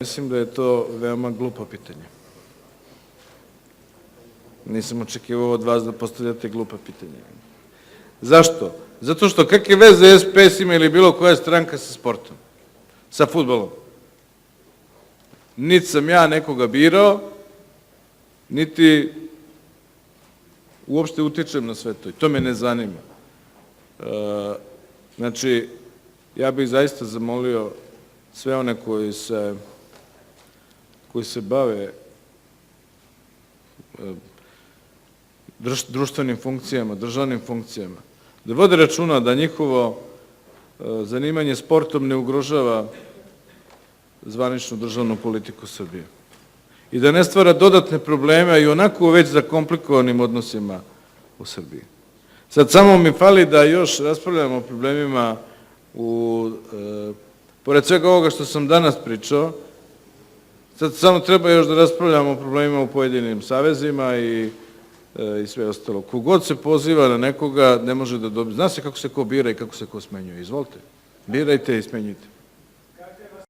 Mislim da je to veoma glupo pitanje. Nisam očekivao od vas da postavljate glupa pitanja. Zašto? Zato što kakve veze SPS ima ili bilo koja stranka sa sportom, sa fudbalom? Niti sam ja nekoga birao, niti uopšte utičem na sve to i to me ne zanima. Znači, ja bih zaista zamolio sve one koji se bave društvenim funkcijama, državnim funkcijama, da vode računa da njihovo zanimanje sportom ne ugrožava zvaničnu državnu politiku Srbije i da ne stvara dodatne probleme i onako već zakomplikovanim odnosima u Srbiji. Sad samo mi fali da još raspravljamo o problemima pored svega ovoga što sam danas pričao, sad samo treba još da raspravljamo o problemima u pojedinim savezima i sve ostalo. Kogod se poziva na nekoga ne može da dobije. Zna se kako se ko bira i kako se ko smenjuje. Izvolite, birajte i smenjujte.